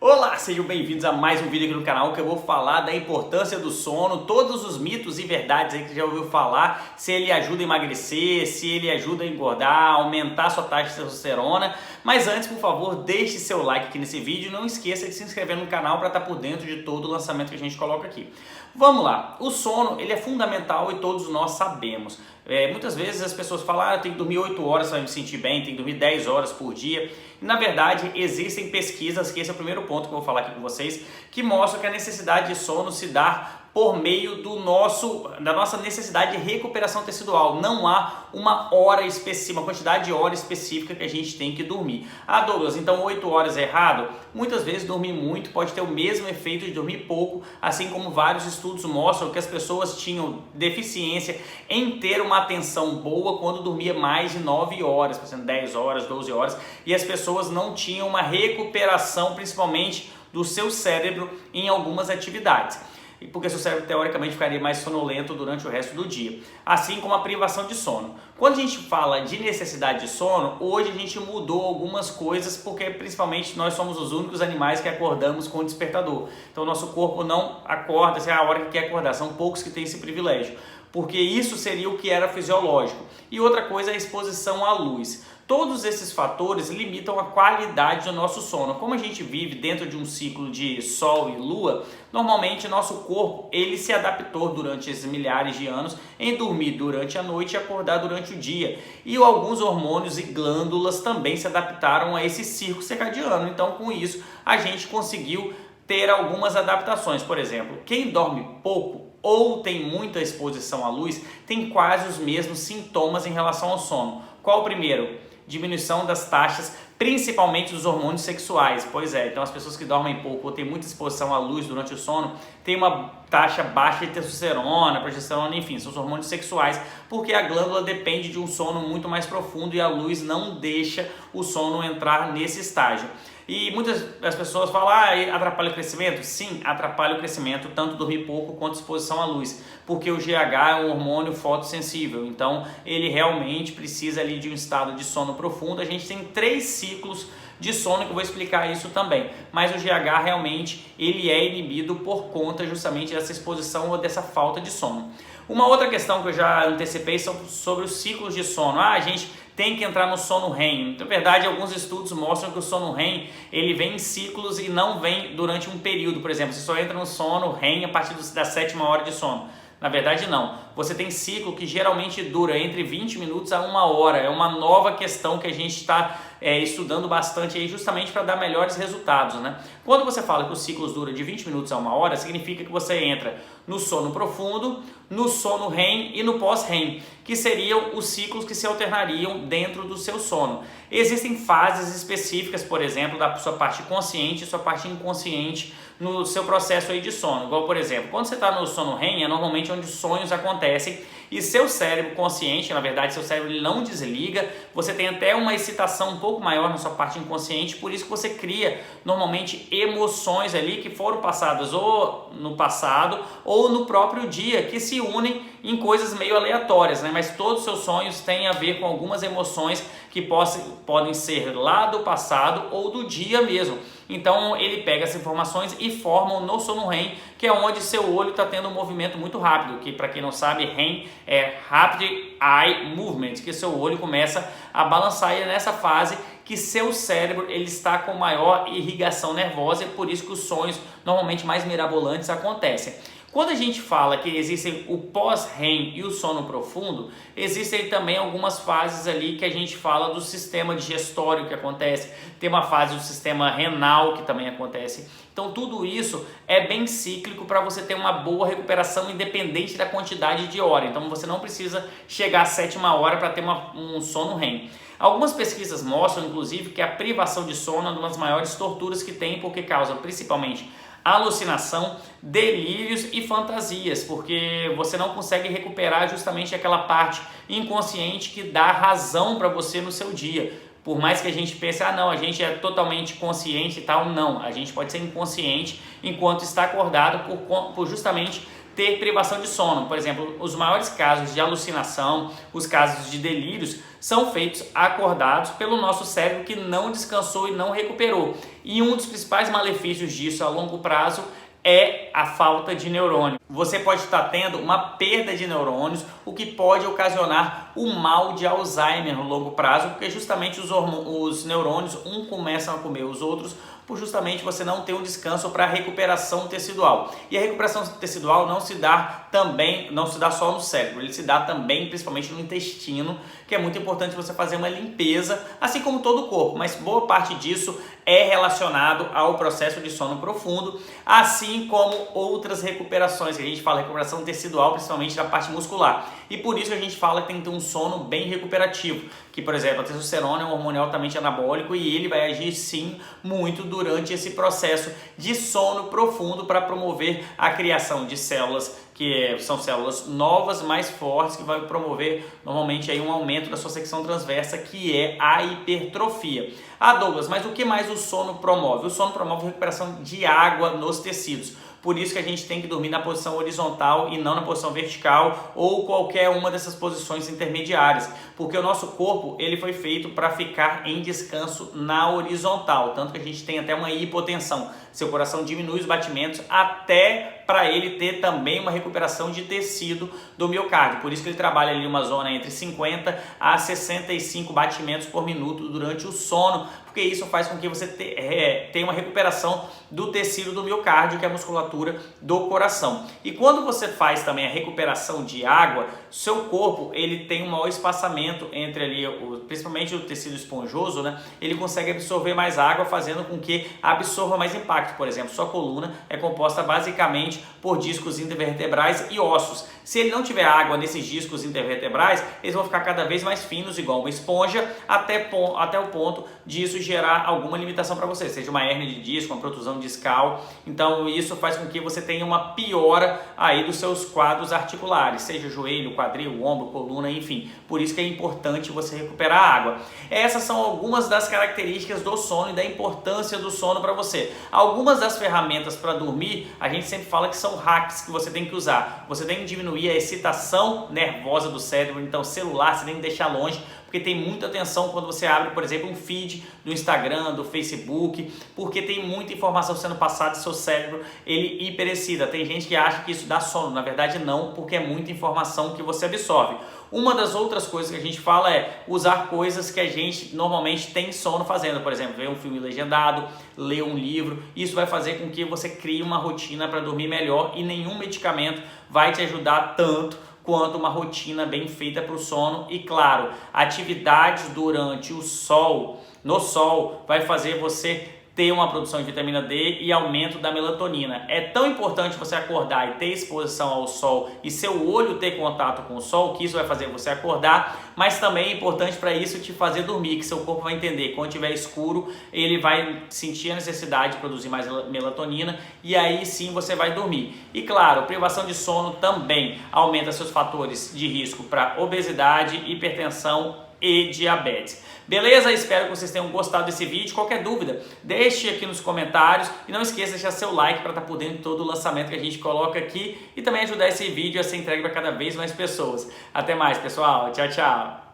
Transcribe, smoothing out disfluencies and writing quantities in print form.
Olá, sejam bem-vindos a mais um vídeo aqui no canal que eu vou falar da importância do sono, todos os mitos e verdades aí que você já ouviu falar, se ele ajuda a emagrecer, se ele ajuda a engordar, aumentar sua taxa de testosterona. Mas antes, por favor, deixe seu like aqui nesse vídeo e não esqueça de se inscrever no canal para estar por dentro de todo o lançamento que a gente coloca aqui. Vamos lá, o sono ele é fundamental e todos nós sabemos. Muitas vezes as pessoas falam, eu tenho que dormir 8 horas para me sentir bem, tenho que dormir 10 horas por dia. E, na verdade, existem pesquisas, que esse é o primeiro ponto que eu vou falar aqui com vocês, que mostram que a necessidade de sono se dá por meio da nossa necessidade de recuperação tecidual. Não há uma hora específica, uma quantidade de hora específica que a gente tem que dormir. Ah, Douglas, então 8 horas é errado? Muitas vezes dormir muito pode ter o mesmo efeito de dormir pouco, assim como vários estudos mostram que as pessoas tinham deficiência em ter uma atenção boa quando dormia mais de 9 horas, por exemplo, 10 horas, 12 horas, e as pessoas não tinham uma recuperação, principalmente do seu cérebro, em algumas atividades. Porque seu cérebro teoricamente ficaria mais sonolento durante o resto do dia, assim como a privação de sono. Quando a gente fala de necessidade de sono, hoje a gente mudou algumas coisas, porque principalmente nós somos os únicos animais que acordamos com o despertador. Então nosso corpo não acorda a hora que quer acordar, são poucos que têm esse privilégio, porque isso seria o que era fisiológico. E outra coisa é a exposição à luz. Todos esses fatores limitam a qualidade do nosso sono. Como a gente vive dentro de um ciclo de Sol e Lua, normalmente nosso corpo ele se adaptou durante esses milhares de anos em dormir durante a noite e acordar durante o dia. E alguns hormônios e glândulas também se adaptaram a esse ciclo circadiano. Então, com isso, a gente conseguiu ter algumas adaptações. Por exemplo, quem dorme pouco ou tem muita exposição à luz tem quase os mesmos sintomas em relação ao sono. Qual o primeiro? Diminuição das taxas, principalmente dos hormônios sexuais. Pois é, então as pessoas que dormem pouco ou têm muita exposição à luz durante o sono têm uma taxa baixa de testosterona, progesterona, enfim, são os hormônios sexuais, porque a glândula depende de um sono muito mais profundo e a luz não deixa o sono entrar nesse estágio. E muitas das pessoas falam, atrapalha o crescimento? Sim, atrapalha o crescimento, tanto dormir pouco quanto exposição à luz, porque o GH é um hormônio fotossensível, então ele realmente precisa ali de um estado de sono profundo. A gente tem 3 ciclos de sono que eu vou explicar isso também, mas o GH realmente ele é inibido por conta justamente dessa exposição ou dessa falta de sono. Uma outra questão que eu já antecipei são sobre os ciclos de sono. A gente tem que entrar no sono REM. Na verdade, alguns estudos mostram que o sono REM ele vem em ciclos e não vem durante um período. Por exemplo, você só entra no sono REM a partir da 7ª hora de sono. Na verdade, não. Você tem ciclo que geralmente dura entre 20 minutos a 1 hora. É uma nova questão que a gente está estudando bastante aí justamente para dar melhores resultados, né? Quando você fala que os ciclos duram de 20 minutos a 1 hora, significa que você entra no sono profundo, no sono REM e no pós-REM, que seriam os ciclos que se alternariam dentro do seu sono. Existem fases específicas, por exemplo, da sua parte consciente e sua parte inconsciente no seu processo aí de sono. Igual, por exemplo, quando você está no sono REM, é normalmente onde os sonhos acontecem e seu cérebro consciente, na verdade, seu cérebro ele não desliga, você tem até uma excitação um pouco maior na sua parte inconsciente, por isso que você cria normalmente emoções ali que foram passadas ou no passado ou no próprio dia, que se unem em coisas meio aleatórias, né? Mas todos os seus sonhos têm a ver com algumas emoções que podem ser lá do passado ou do dia mesmo. Então ele pega essas informações e forma no sono REM, que é onde seu olho está tendo um movimento muito rápido, que para quem não sabe, REM é Rapid Eye Movement, que seu olho começa a balançar e é nessa fase que seu cérebro ele está com maior irrigação nervosa e por isso que os sonhos normalmente mais mirabolantes acontecem. Quando a gente fala que existem o pós-REM e o sono profundo, existem também algumas fases ali que a gente fala do sistema digestório que acontece, tem uma fase do sistema renal que também acontece. Então tudo isso é bem cíclico para você ter uma boa recuperação independente da quantidade de hora. Então você não precisa chegar à 7ª hora para ter um sono REM. Algumas pesquisas mostram, inclusive, que a privação de sono é uma das maiores torturas que tem, porque causa principalmente alucinação, delírios e fantasias, porque você não consegue recuperar justamente aquela parte inconsciente que dá razão para você no seu dia. Por mais que a gente pense, não, a gente é totalmente consciente e tal, não, a gente pode ser inconsciente enquanto está acordado por justamente ter privação de sono. Por exemplo, os maiores casos de alucinação, os casos de delírios, são feitos acordados pelo nosso cérebro que não descansou e não recuperou. E um dos principais malefícios disso a longo prazo é a falta de neurônio. Você pode estar tendo uma perda de neurônios, o que pode ocasionar o mal de Alzheimer no longo prazo, porque justamente os neurônios, começam a comer os outros, por justamente você não ter um descanso para a recuperação tecidual. E a recuperação tecidual não se dá só no cérebro, ele se dá também principalmente no intestino, que é muito importante você fazer uma limpeza, assim como todo o corpo, mas boa parte disso é relacionado ao processo de sono profundo, assim como outras recuperações, que a gente fala recuperação tecidual, principalmente da parte muscular. E por isso que a gente fala que tem que ter um sono bem recuperativo, que por exemplo a testosterona é um hormônio altamente anabólico e ele vai agir sim muito durante esse processo de sono profundo para promover a criação de células que são células novas, mais fortes, que vai promover normalmente aí um aumento da sua secção transversa, que é a hipertrofia. Ah, Douglas, mas o que mais o sono promove? O sono promove a recuperação de água nos tecidos. Por isso que a gente tem que dormir na posição horizontal e não na posição vertical ou qualquer uma dessas posições intermediárias, porque o nosso corpo ele foi feito para ficar em descanso na horizontal, tanto que a gente tem até uma hipotensão. Seu coração diminui os batimentos até para ele ter também uma recuperação de tecido do miocárdio. Por isso que ele trabalha ali uma zona entre 50 a 65 batimentos por minuto durante o sono, porque isso faz com que você tenha uma recuperação do tecido do miocárdio, que é a musculatura do coração. E quando você faz também a recuperação de água, seu corpo ele tem um maior espaçamento entre ali, principalmente o tecido esponjoso, né? Ele consegue absorver mais água, fazendo com que absorva mais impacto. Por exemplo, sua coluna é composta basicamente por discos intervertebrais e ossos. Se ele não tiver água nesses discos intervertebrais, eles vão ficar cada vez mais finos, igual uma esponja, até o ponto de isso gerar alguma limitação para você, seja uma hérnia de disco, uma protusão discal. Então isso faz com que você tenha uma piora aí dos seus quadros articulares, seja joelho, quadril, ombro, coluna, enfim. Por isso que é importante você recuperar a água. Essas são algumas das características do sono e da importância do sono para você. Algumas das ferramentas para dormir, a gente sempre fala que são hacks que você tem que usar. Você tem que diminuir a excitação nervosa do cérebro, então celular você tem que deixar longe, porque tem muita atenção quando você abre, por exemplo, um feed do Instagram, do Facebook, porque tem muita informação sendo passada e seu cérebro ele hiperexcita. Tem gente que acha que isso dá sono, na verdade não, porque é muita informação que você absorve. Uma das outras coisas que a gente fala é usar coisas que a gente normalmente tem sono fazendo, por exemplo, ver um filme legendado, ler um livro. Isso vai fazer com que você crie uma rotina para dormir melhor e nenhum medicamento vai te ajudar tanto quanto uma rotina bem feita para o sono. E claro, atividades durante o sol, no sol, vai fazer você ter uma produção de vitamina D e aumento da melatonina. É tão importante você acordar e ter exposição ao sol e seu olho ter contato com o sol, que isso vai fazer você acordar, mas também é importante para isso te fazer dormir, que seu corpo vai entender, quando estiver escuro, ele vai sentir a necessidade de produzir mais melatonina e aí sim você vai dormir. E claro, privação de sono também aumenta seus fatores de risco para obesidade, hipertensão e diabetes. Beleza? Espero que vocês tenham gostado desse vídeo. Qualquer dúvida, deixe aqui nos comentários e não esqueça de deixar seu like para estar por dentro de todo o lançamento que a gente coloca aqui e também ajudar esse vídeo a ser entregue para cada vez mais pessoas. Até mais, pessoal. Tchau, tchau.